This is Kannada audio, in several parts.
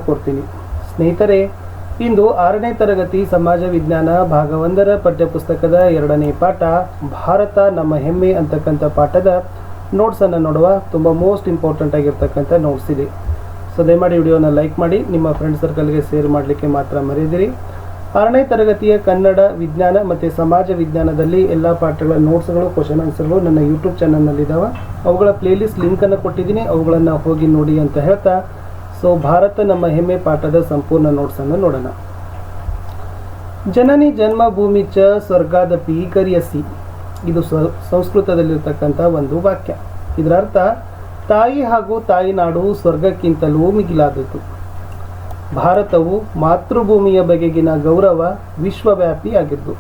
ಕೊಡ್ತೀನಿ. ಸ್ನೇಹಿತರೆ, ಇಂದು 6ನೇ ತರಗತಿ ಸಮಾಜ ವಿಜ್ಞಾನ ಭಾಗ 1ರ ಪಠ್ಯಪುಸ್ತಕದ 2ನೇ ಪಾಠ ಭಾರತ ನಮ್ಮ ಹೆಮ್ಮೆ ಅಂತಕ್ಕಂಥ ಪಾಠದ ನೋಟ್ಸನ್ನು ನೋಡುವ. ತುಂಬ ಮೋಸ್ಟ್ ಇಂಪಾರ್ಟೆಂಟ್ ಆಗಿರ್ತಕ್ಕಂಥ ನೋಟ್ಸ್ ಇದೆ. ಸೊ ದಯಮಾಡಿ ವಿಡಿಯೋನ ಲೈಕ್ ಮಾಡಿ, ನಿಮ್ಮ ಫ್ರೆಂಡ್ ಸರ್ಕಲ್ಗೆ ಶೇರ್ ಮಾಡಲಿಕ್ಕೆ ಮಾತ್ರ ಮರೆಯದಿರಿ. 6ನೇ ತರಗತಿಯ ಕನ್ನಡ ವಿಜ್ಞಾನ ಮತ್ತು ಸಮಾಜ ವಿಜ್ಞಾನದಲ್ಲಿ ಎಲ್ಲ ಪಾಠಗಳ ನೋಟ್ಸ್ಗಳು, ಕ್ವಶನ್ ಆನ್ಸರ್ಗಳು ನನ್ನ ಯೂಟ್ಯೂಬ್ ಚಾನಲ್ನಲ್ಲಿದ್ದಾವೆ. ಅವುಗಳ ಪ್ಲೇಲಿಸ್ಟ್ ಲಿಂಕನ್ನು ಕೊಟ್ಟಿದ್ದೀನಿ, ಅವುಗಳನ್ನು ಹೋಗಿ ನೋಡಿ ಅಂತ ಹೇಳ್ತಾ, ಸೊ ಭಾರತ ನಮ್ಮ ಹೆಮ್ಮೆ ಪಾಠದ ಸಂಪೂರ್ಣ ನೋಟ್ಸನ್ನು ನೋಡೋಣ. ಜನನಿ ಜನ್ಮಭೂಮಿ ಚ ಸ್ವರ್ಗಾದಪಿ ಕರಿಯಸಿ, ಇದು ಸಂಸ್ಕೃತದಲ್ಲಿರ್ತಕ್ಕಂಥ ಒಂದು ವಾಕ್ಯ. ಇದರ ಅರ್ಥ, ತಾಯಿ ಹಾಗೂ ತಾಯಿನಾಡು ಸ್ವರ್ಗಕ್ಕಿಂತಲೂ ಮಿಗಿಲಾದದ್ದು. ಭಾರತವು ಮಾತೃಭೂಮಿಯ ಬಗೆಗಿನ ಗೌರವ ವಿಶ್ವವ್ಯಾಪಿಯಾಗಿದ್ದು,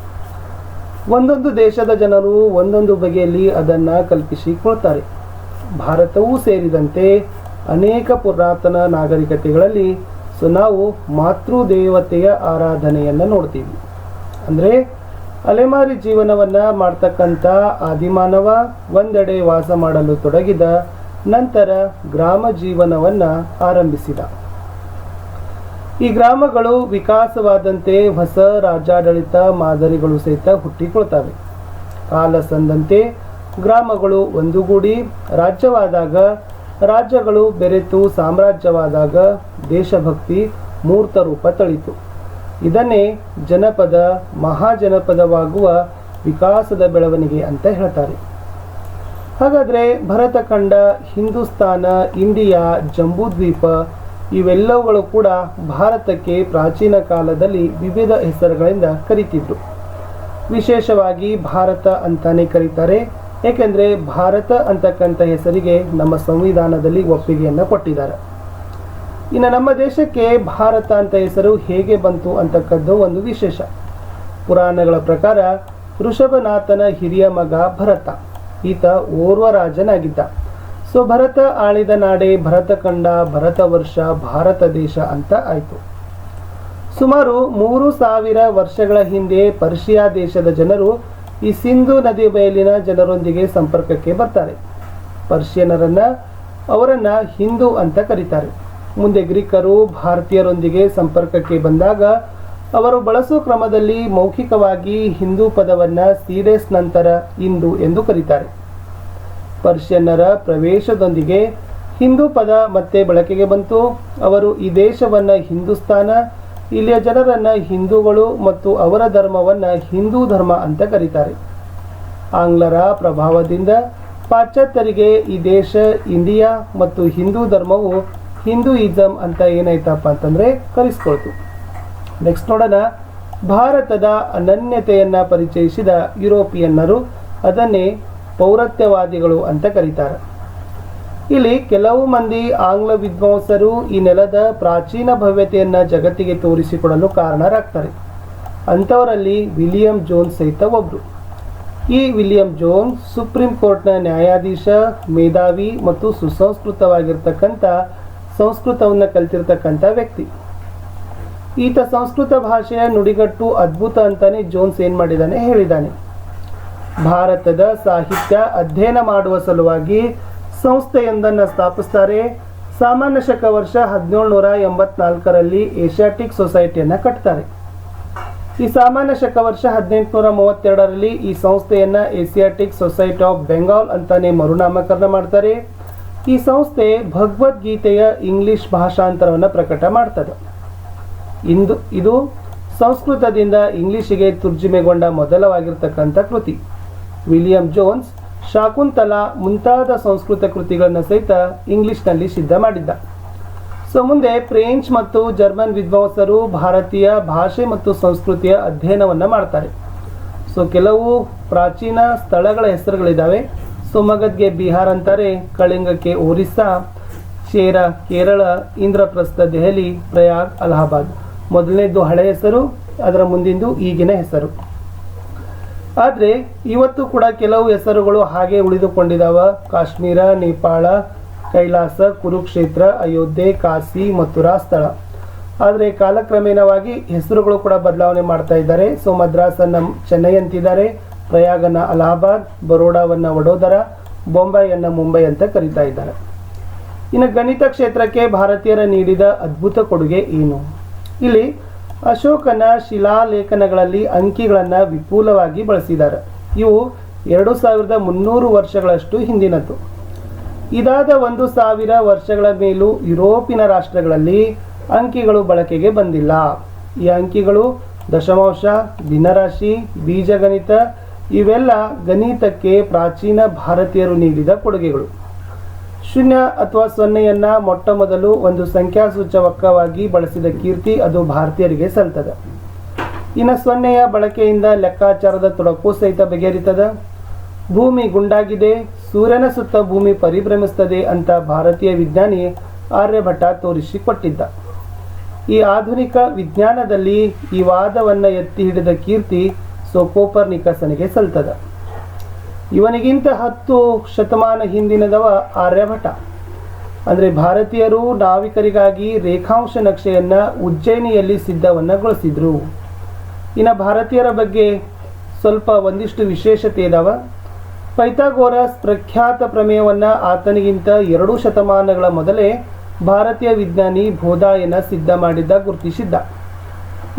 ಒಂದೊಂದು ದೇಶದ ಜನರು ಒಂದೊಂದು ಬಗೆಯಲ್ಲಿ ಅದನ್ನು ಕಲ್ಪಿಸಿಕೊಳ್ತಾರೆ. ಭಾರತವೂ ಸೇರಿದಂತೆ ಅನೇಕ ಪುರಾತನ ನಾಗರಿಕತೆಗಳಲ್ಲಿ ನಾವು ಮಾತೃದೇವತೆಯ ಆರಾಧನೆಯನ್ನು ನೋಡ್ತೀವಿ. ಅಂದರೆ ಅಲೆಮಾರಿ ಜೀವನವನ್ನು ಮಾಡ್ತಕ್ಕಂಥ ಆದಿಮಾನವ ಒಂದೆಡೆ ವಾಸ ಮಾಡಲು ತೊಡಗಿದ ನಂತರ ಗ್ರಾಮ ಜೀವನವನ್ನು ಆರಂಭಿಸಿದ. ಈ ಗ್ರಾಮಗಳು ವಿಕಾಸವಾದಂತೆ ಹೊಸ ರಾಜ್ಯಾಡಳಿತ ಮಾದರಿಗಳು ಸಹಿತ ಹುಟ್ಟಿಕೊಳ್ತವೆ. ಕಾಲ ಸಂದಂತೆ ಗ್ರಾಮಗಳು ಒಂದುಗೂಡಿ ರಾಜ್ಯವಾದಾಗ, ರಾಜ್ಯಗಳು ಬೆರೆತು ಸಾಮ್ರಾಜ್ಯವಾದಾಗ ದೇಶಭಕ್ತಿ ಮೂರ್ತ ರೂಪ ತಳಿತು. ಇದನ್ನೇ ಜನಪದ ಮಹಾಜನಪದವಾಗುವ ವಿಕಾಸದ ಬೆಳವಣಿಗೆ ಅಂತ ಹೇಳ್ತಾರೆ. ಹಾಗಾದರೆ ಭರತಖಂಡ, ಹಿಂದೂಸ್ತಾನ, ಇಂಡಿಯಾ, ಜಂಬೂದ್ವೀಪ ಇವೆಲ್ಲವುಗಳು ಕೂಡ ಭಾರತಕ್ಕೆ ಪ್ರಾಚೀನ ಕಾಲದಲ್ಲಿ ವಿವಿಧ ಹೆಸರುಗಳಿಂದ ಕರೀತಿದ್ರು. ವಿಶೇಷವಾಗಿ ಭಾರತ ಅಂತಾನೆ ಕರೀತಾರೆ, ಏಕೆಂದರೆ ಭಾರತ ಅಂತಕ್ಕಂಥ ಹೆಸರಿಗೆ ನಮ್ಮ ಸಂವಿಧಾನದಲ್ಲಿ ಒಪ್ಪಿಗೆಯನ್ನು ಕೊಟ್ಟಿದ್ದಾರೆ. ಇನ್ನು ನಮ್ಮ ದೇಶಕ್ಕೆ ಭಾರತ ಅಂತ ಹೆಸರು ಹೇಗೆ ಬಂತು ಅಂತಕ್ಕದ್ದು ಒಂದು ವಿಶೇಷ. ಪುರಾಣಗಳ ಪ್ರಕಾರ ಋಷಭನಾಥನ ಹಿರಿಯ ಮಗ ಭರತ, ಈತ ಓರ್ವ ರಾಜನಾಗಿದ್ದ. ಸೊ ಭರತ ಆಳಿದ ನಾಡೇ ಭರತಖಂಡ, ಭರತ ವರ್ಷ, ಭಾರತ ದೇಶ ಅಂತ ಆಯಿತು. ಸುಮಾರು 3000 ವರ್ಷಗಳ ಹಿಂದೆ ಪರ್ಷಿಯಾ ದೇಶದ ಜನರು ಈ ಸಿಂಧು ನದಿ ಬಯಲಿನ ಜನರೊಂದಿಗೆ ಸಂಪರ್ಕಕ್ಕೆ ಬರ್ತಾರೆ. ಪರ್ಷಿಯನರನ್ನು ಅವರನ್ನು ಹಿಂದೂ ಅಂತ ಕರೀತಾರೆ. ಮುಂದೆ ಗ್ರೀಕರು ಭಾರತೀಯರೊಂದಿಗೆ ಸಂಪರ್ಕಕ್ಕೆ ಬಂದಾಗ ಅವರು ಬಳಸೋ ಕ್ರಮದಲ್ಲಿ ಮೌಖಿಕವಾಗಿ ಹಿಂದೂ ಪದವನ್ನು ಸೀಡೆಸ್ ನಂತರ ಇಂದು ಎಂದು ಕರೀತಾರೆ. ಪರ್ಷಿಯನ್ನರ ಪ್ರವೇಶದೊಂದಿಗೆ ಹಿಂದೂ ಪದ ಮತ್ತೆ ಬಳಕೆಗೆ ಬಂತು. ಅವರು ಈ ದೇಶವನ್ನು ಹಿಂದೂಸ್ತಾನ, ಇಲ್ಲಿಯ ಜನರನ್ನು ಹಿಂದೂಗಳು ಮತ್ತು ಅವರ ಧರ್ಮವನ್ನು ಹಿಂದೂ ಧರ್ಮ ಅಂತ ಕರೀತಾರೆ. ಆಂಗ್ಲರ ಪ್ರಭಾವದಿಂದ ಪಾಶ್ಚಾತ್ಯರಿಗೆ ಈ ದೇಶ ಇಂಡಿಯಾ ಮತ್ತು ಹಿಂದೂ ಧರ್ಮವು ಹಿಂದೂಯಿಸಮ್ ಅಂತ ಏನಾಯ್ತಪ್ಪ ಅಂತಂದರೆ ಕರೆಸ್ಕೊಳ್ತು. ನೆಕ್ಸ್ಟ್ ನೋಡೋಣ, ಭಾರತದ ಅನನ್ಯತೆಯನ್ನು ಪರಿಚಯಿಸಿದ ಯುರೋಪಿಯನ್ನರು ಅದನ್ನೇ ಪೌರತ್ಯವಾದಿಗಳು ಅಂತ ಕರೀತಾರೆ. ಇಲ್ಲಿ ಕೆಲವು ಮಂದಿ ಆಂಗ್ಲ ವಿದ್ವಾಂಸರು ಈ ನೆಲದ ಪ್ರಾಚೀನ ಭವ್ಯತೆಯನ್ನು ಜಗತ್ತಿಗೆ ತೋರಿಸಿಕೊಡಲು ಕಾರಣರಾಗ್ತಾರೆ. ಅಂಥವರಲ್ಲಿ ವಿಲಿಯಂ ಜೋನ್ಸ್ ಸಹಿತ ಒಬ್ಬರು. ಈ ವಿಲಿಯಂ ಜೋನ್ಸ್ ಸುಪ್ರೀಂ ಕೋರ್ಟ್ನ ನ್ಯಾಯಾಧೀಶ, ಮೇಧಾವಿ ಮತ್ತು ಸುಸಂಸ್ಕೃತವಾಗಿರ್ತಕ್ಕಂಥ ಸಂಸ್ಕೃತವನ್ನು ಕಲಿತಿರ್ತಕ್ಕಂಥ ವ್ಯಕ್ತಿ. ಈತ ಸಂಸ್ಕೃತ ಭಾಷೆಯ ನುಡಿಗಟ್ಟು ಅದ್ಭುತ ಅಂತಾನೆ ಜೋನ್ಸ್ ಏನು ಮಾಡಿದ್ದಾನೆ ಹೇಳಿದ್ದಾನೆ. ಭಾರತದ ಸಾಹಿತ್ಯ ಅಧ್ಯಯನ ಮಾಡುವ ಸಲುವಾಗಿ ಸಂಸ್ಥೆಯೊಂದನ್ನು ಸ್ಥಾಪಿಸ್ತಾರೆ. ಸಾಮಾನ್ಯ ಶಕ ವರ್ಷ 1784ರಲ್ಲಿ ಏಷ್ಯಾಟಿಕ್ ಸೊಸೈಟಿಯನ್ನು ಕಟ್ತಾರೆ. ಈ ಸಾಮಾನ್ಯ ಶಕ ವರ್ಷ 1832ರಲ್ಲಿ ಈ ಸಂಸ್ಥೆಯನ್ನು ಏಸಿಯಾಟಿಕ್ ಸೊಸೈಟಿ ಆಫ್ ಬೆಂಗಾಲ್ ಅಂತಾನೆ ಮರುನಾಮಕರಣ ಮಾಡ್ತಾರೆ. ಈ ಸಂಸ್ಥೆ ಭಗವದ್ಗೀತೆಯ ಇಂಗ್ಲಿಷ್ ಭಾಷಾಂತರವನ್ನು ಪ್ರಕಟ ಮಾಡ್ತದೆ. ಇದು ಸಂಸ್ಕೃತದಿಂದ ಇಂಗ್ಲಿಷಿಗೆ ತರ್ಜುಮೆಗೊಂಡ ಮೊದಲವಾಗಿರ್ತಕ್ಕಂಥ ಕೃತಿ. ವಿಲಿಯಂ ಜೋನ್ಸ್ ಶಾಕುಂತಲಾ ಮುಂತಾದ ಸಂಸ್ಕೃತ ಕೃತಿಗಳನ್ನು ಸಹಿತ ಇಂಗ್ಲಿಷ್ನಲ್ಲಿ ಸಿದ್ಧ ಮಾಡಿದ್ದ. ಸೊ ಮುಂದೆ ಫ್ರೆಂಚ್ ಮತ್ತು ಜರ್ಮನ್ ವಿದ್ವಾಂಸರು ಭಾರತೀಯ ಭಾಷೆ ಮತ್ತು ಸಂಸ್ಕೃತಿಯ ಅಧ್ಯಯನವನ್ನು ಮಾಡ್ತಾರೆ. ಸೊ ಕೆಲವು ಪ್ರಾಚೀನ ಸ್ಥಳಗಳ ಹೆಸರುಗಳಿದ್ದಾವೆ. ಸೊ ಮಗಧ್ಗೆ ಬಿಹಾರ ಅಂತಾರೆ, ಕಳಿಂಗಕ್ಕೆ ಒರಿಸ್ಸಾ, ಚೇರ ಕೇರಳ, ಇಂದ್ರಪ್ರಸ್ಥ ದೆಹಲಿ, ಪ್ರಯಾಗ್ ಅಲಹಾಬಾದ್. ಮೊದಲನೇದು ಹಳೆ ಹೆಸರು, ಅದರ ಮುಂದಿಂದು ಈಗಿನ ಹೆಸರು. ಆದರೆ ಇವತ್ತು ಕೂಡ ಕೆಲವು ಹೆಸರುಗಳು ಹಾಗೆ ಉಳಿದುಕೊಂಡಿದ್ದಾವ. ಕಾಶ್ಮೀರ, ನೇಪಾಳ, ಕೈಲಾಸ, ಕುರುಕ್ಷೇತ್ರ, ಅಯೋಧ್ಯೆ, ಕಾಶಿ, ಮಥುರಾ ಸ್ಥಳ. ಆದರೆ ಕಾಲಕ್ರಮೇಣವಾಗಿ ಹೆಸರುಗಳು ಕೂಡ ಬದಲಾವಣೆ ಮಾಡ್ತಾ ಇದ್ದಾರೆ. ಸೊ ಮದ್ರಾಸನ್ನು ಚೆನ್ನೈ ಅಂತಿದ್ದಾರೆ, ಪ್ರಯಾಗನ ಅಲಹಾಬಾದ್, ಬರೋಡಾವನ್ನು ವಡೋದರ, ಬೊಂಬಾಯಿಯನ್ನು ಮುಂಬೈ ಅಂತ ಕರೀತಾ ಇದ್ದಾರೆ. ಇನ್ನು ಗಣಿತ ಕ್ಷೇತ್ರಕ್ಕೆ ಭಾರತೀಯರ ನೀಡಿದ ಅದ್ಭುತ ಕೊಡುಗೆ ಏನು? ಇಲ್ಲಿ ಅಶೋಕನ ಶಿಲಾಲೇಖನಗಳಲ್ಲಿ ಅಂಕಿಗಳನ್ನು ವಿಪುಲವಾಗಿ ಬಳಸಿದ್ದಾರೆ. ಇವು 2300 ವರ್ಷಗಳಷ್ಟು ಹಿಂದಿನದ್ದು. ಇದಾದ 1000 ವರ್ಷಗಳ ಮೇಲೂ ಯುರೋಪಿನ ರಾಷ್ಟ್ರಗಳಲ್ಲಿ ಅಂಕಿಗಳು ಬಳಕೆಗೆ ಬಂದಿಲ್ಲ. ಈ ಅಂಕಿಗಳು ದಶಮಾಂಶ, ದಿನರಾಶಿ, ಬೀಜಗಣಿತ ಇವೆಲ್ಲ ಗಣಿತಕ್ಕೆ ಪ್ರಾಚೀನ ಭಾರತೀಯರು ನೀಡಿದ ಕೊಡುಗೆಗಳು. ಶೂನ್ಯ ಅಥವಾ ಸೊನ್ನೆಯನ್ನು ಮೊಟ್ಟ ಮೊದಲು ಒಂದು ಸಂಖ್ಯಾಸೂಚಕವಾಗಿ ಬಳಸಿದ ಕೀರ್ತಿ ಅದು ಭಾರತೀಯರಿಗೆ ಸಲ್ತದೆ. ಇನ್ನು ಸೊನ್ನೆಯ ಬಳಕೆಯಿಂದ ಲೆಕ್ಕಾಚಾರದ ತೊಡಕು ಸಹಿತ ಬಗೆಹರಿತದ. ಭೂಮಿ ಗುಂಡಾಗಿದೆ, ಸೂರ್ಯನ ಸುತ್ತ ಭೂಮಿ ಪರಿಭ್ರಮಿಸುತ್ತದೆ ಅಂತ ಭಾರತೀಯ ವಿಜ್ಞಾನಿ ಆರ್ಯಭಟ ತೋರಿಸಿಕೊಟ್ಟಿದ್ದ. ಈ ಆಧುನಿಕ ವಿಜ್ಞಾನದಲ್ಲಿ ಈ ವಾದವನ್ನು ಎತ್ತಿ ಹಿಡಿದ ಕೀರ್ತಿ ಕೋಪರ್ನಿಕಸನಿಗೆ ಸಲ್ತದ. ಇವನಿಗಿಂತ 10 ಶತಮಾನ ಹಿಂದಿನದವ ಆರ್ಯಭಟ. ಅಂದರೆ ಭಾರತೀಯರು ನಾವಿಕರಿಗಾಗಿ ರೇಖಾಂಶ ನಕ್ಷೆಯನ್ನು ಉಜ್ಜಯಿನಿಯಲ್ಲಿ ಸಿದ್ಧವನ್ನಗೊಳಿಸಿದ್ರು. ಇನ್ನು ಭಾರತೀಯರ ಬಗ್ಗೆ ಒಂದಿಷ್ಟು ವಿಶೇಷತೆ ಇದಾವ. ಪೈಥಾಗೋರಸ್ ಪ್ರಖ್ಯಾತ ಪ್ರಮೇಯವನ್ನು ಆತನಿಗಿಂತ 2 ಶತಮಾನಗಳ ಮೊದಲೇ ಭಾರತೀಯ ವಿಜ್ಞಾನಿ ಬೋಧಾಯನ ಸಿದ್ಧ ಮಾಡಿದ್ದ ಗುರುತಿಸಿದ್ದ.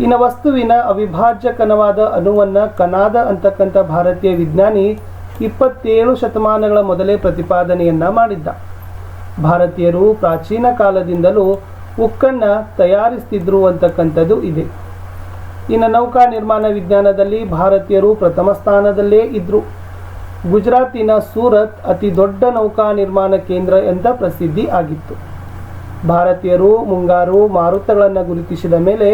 ಇನ್ನು ವಸ್ತುವಿನ ಅವಿಭಾಜ್ಯ ಕಣವಾದ ಅಣುವನ್ನು ಕಣಾದ ಅಂತಕ್ಕಂಥ ಭಾರತೀಯ ವಿಜ್ಞಾನಿ 27 ಶತಮಾನಗಳ ಮೊದಲೇ ಪ್ರತಿಪಾದನೆಯನ್ನ ಮಾಡಿದ್ದ. ಭಾರತೀಯರು ಪ್ರಾಚೀನ ಕಾಲದಿಂದಲೂ ಉಕ್ಕನ್ನು ತಯಾರಿಸ್ತಿದ್ರು ಅಂತಕ್ಕಂಥದ್ದು ಇದೆ. ಇನ್ನು ನೌಕಾ ನಿರ್ಮಾಣ ವಿಜ್ಞಾನದಲ್ಲಿ ಭಾರತೀಯರು ಪ್ರಥಮ ಸ್ಥಾನದಲ್ಲೇ ಇದ್ರು. ಗುಜರಾತಿನ ಸೂರತ್ ಅತಿ ದೊಡ್ಡ ನೌಕಾ ನಿರ್ಮಾಣ ಕೇಂದ್ರ ಅಂತ ಪ್ರಸಿದ್ಧಿ ಆಗಿತ್ತು. ಭಾರತೀಯರು ಮುಂಗಾರು ಮಾರುತಗಳನ್ನು ಗುರುತಿಸಿದ ಮೇಲೆ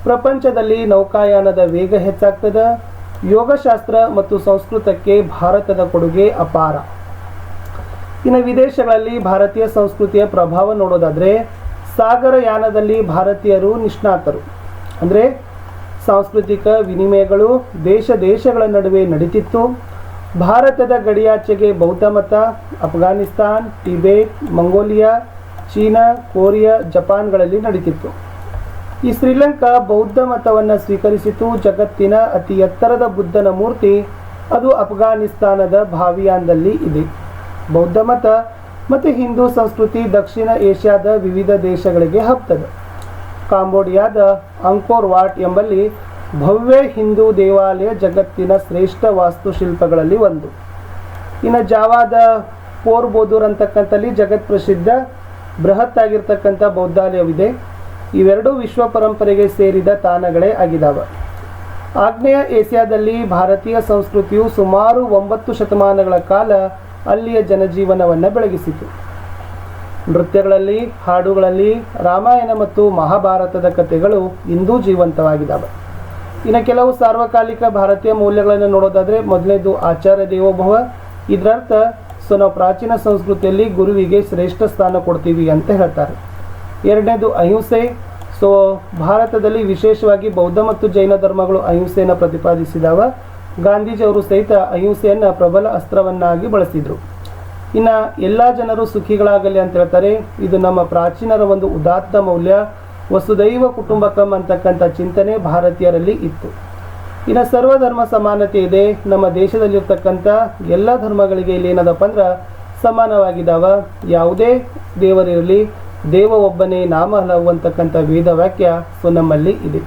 ಪ್ರಪಂಚದಲ್ಲಿ ನೌಕಾಯಾನದ ವೇಗ ಹೆಚ್ಚಾಗ್ತದೆ. ಯೋಗಶಾಸ್ತ್ರ ಮತ್ತು ಸಂಸ್ಕೃತಕ್ಕೆ ಭಾರತದ ಕೊಡುಗೆ ಅಪಾರ. ಇನ್ನು ವಿದೇಶಗಳಲ್ಲಿ ಭಾರತೀಯ ಸಂಸ್ಕೃತಿಯ ಪ್ರಭಾವ ನೋಡೋದಾದರೆ ಸಾಗರಯಾನದಲ್ಲಿ ಭಾರತೀಯರು ನಿಷ್ಣಾತರು. ಅಂದರೆ ಸಾಂಸ್ಕೃತಿಕ ವಿನಿಮಯಗಳು ದೇಶಗಳ ನಡುವೆ ನಡೀತಿತ್ತು. ಭಾರತದ ಗಡಿಯಾಚೆಗೆ ಬೌದ್ಧ ಮತ Afghanistan, Tibet, Mongolia, China, Korea, ಜಪಾನ್ಗಳಲ್ಲಿ ನಡೀತಿತ್ತು. ಈ ಶ್ರೀಲಂಕಾ ಬೌದ್ಧ ಮತವನ್ನು ಸ್ವೀಕರಿಸಿತು. ಜಗತ್ತಿನ ಅತಿ ಎತ್ತರದ ಬುದ್ಧನ ಮೂರ್ತಿ ಅದು ಅಫ್ಘಾನಿಸ್ತಾನದ ಭಾವಿಯಾನ್ದಲ್ಲಿ ಇದೆ. ಬೌದ್ಧ ಮತ ಮತ್ತು ಹಿಂದೂ ಸಂಸ್ಕೃತಿ ದಕ್ಷಿಣ ಏಷ್ಯಾದ ವಿವಿಧ ದೇಶಗಳಿಗೆ ಹಬ್ತದೆ. ಕಾಂಬೋಡಿಯಾದ ಅಂಕೋರ್ ವಾಟ್ ಎಂಬಲ್ಲಿ ಭವ್ಯ ಹಿಂದೂ ದೇವಾಲಯ ಜಗತ್ತಿನ ಶ್ರೇಷ್ಠ ವಾಸ್ತುಶಿಲ್ಪಗಳಲ್ಲಿ ಒಂದು. ಇನ್ನು ಜಾವಾದ ಪೋರ್ಬೋದೂರ್ ಅಂತಕ್ಕಂಥಲ್ಲಿ ಜಗತ್ ಪ್ರಸಿದ್ಧ ಬೃಹತ್ ಆಗಿರ್ತಕ್ಕಂಥ ಬೌದ್ಧಾಲಯವಿದೆ. ಇವೆರಡೂ ವಿಶ್ವ ಪರಂಪರೆಗೆ ಸೇರಿದ ತಾಣಗಳೇ ಆಗಿದ್ದಾವೆ. ಆಗ್ನೇಯ ಏಷ್ಯಾದಲ್ಲಿ ಭಾರತೀಯ ಸಂಸ್ಕೃತಿಯು ಸುಮಾರು 9 ಶತಮಾನಗಳ ಕಾಲ ಅಲ್ಲಿಯ ಜನಜೀವನವನ್ನು ಬೆಳಗಿಸಿತು. ನೃತ್ಯಗಳಲ್ಲಿ, ಹಾಡುಗಳಲ್ಲಿ ರಾಮಾಯಣ ಮತ್ತು ಮಹಾಭಾರತದ ಕಥೆಗಳು ಇಂದೂ ಜೀವಂತವಾಗಿದ್ದಾವೆ. ಇನ್ನು ಕೆಲವು ಸಾರ್ವಕಾಲಿಕ ಭಾರತೀಯ ಮೌಲ್ಯಗಳನ್ನು ನೋಡೋದಾದರೆ ಮೊದಲನೇದು ಆಚಾರ್ಯ ದೇವೋಭವ. ಇದರರ್ಥ ನಾವು ಪ್ರಾಚೀನ ಸಂಸ್ಕೃತಿಯಲ್ಲಿ ಗುರುವಿಗೆ ಶ್ರೇಷ್ಠ ಸ್ಥಾನ ಕೊಡ್ತೀವಿ ಅಂತ ಹೇಳ್ತಾರೆ. ಎರಡನೇದು ಅಹಿಂಸೆ. ಭಾರತದಲ್ಲಿ ವಿಶೇಷವಾಗಿ ಬೌದ್ಧ ಮತ್ತು ಜೈನ ಧರ್ಮಗಳು ಅಹಿಂಸೆಯನ್ನು ಪ್ರತಿಪಾದಿಸಿದವ. ಗಾಂಧೀಜಿಯವರು ಸಹಿತ ಅಹಿಂಸೆಯನ್ನು ಪ್ರಬಲ ಅಸ್ತ್ರವನ್ನಾಗಿ ಬಳಸಿದರು. ಇನ್ನು ಎಲ್ಲ ಜನರು ಸುಖಿಗಳಾಗಲಿ ಅಂತ ಹೇಳ್ತಾರೆ. ಇದು ನಮ್ಮ ಪ್ರಾಚೀನರ ಒಂದು ಉದಾತ್ತ ಮೌಲ್ಯ. ವಸುದೈವ ಕುಟುಂಬಕಂ ಅಂತಕ್ಕಂಥ ಚಿಂತನೆ ಭಾರತೀಯರಲ್ಲಿ ಇತ್ತು. ಇನ್ನು ಸರ್ವಧರ್ಮ ಸಮಾನತೆ ಇದೆ. ನಮ್ಮ ದೇಶದಲ್ಲಿರ್ತಕ್ಕಂಥ ಎಲ್ಲ ಧರ್ಮಗಳಿಗೆ ಇಲ್ಲಿ ಏನದಪ್ಪ ಅಂದ್ರೆ ಸಮಾನವಾಗಿದ್ದಾವ. ಯಾವುದೇ ದೇವರಿರಲಿ, ದೇವ ಒಬ್ಬನೇ, ನಾಮ ಹಲವು ಅಂತಕ್ಕಂಥ ವೇದ ವಾಕ್ಯ ನಮ್ಮಲ್ಲಿ ಇದೆ.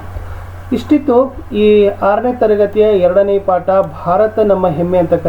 ಇಷ್ಟಿತ್ತು ಈ 6ನೇ ತರಗತಿಯ 2ನೇ ಪಾಠ ಭಾರತ ನಮ್ಮ ಹೆಮ್ಮೆ ಅಂತಕ್ಕಂಥ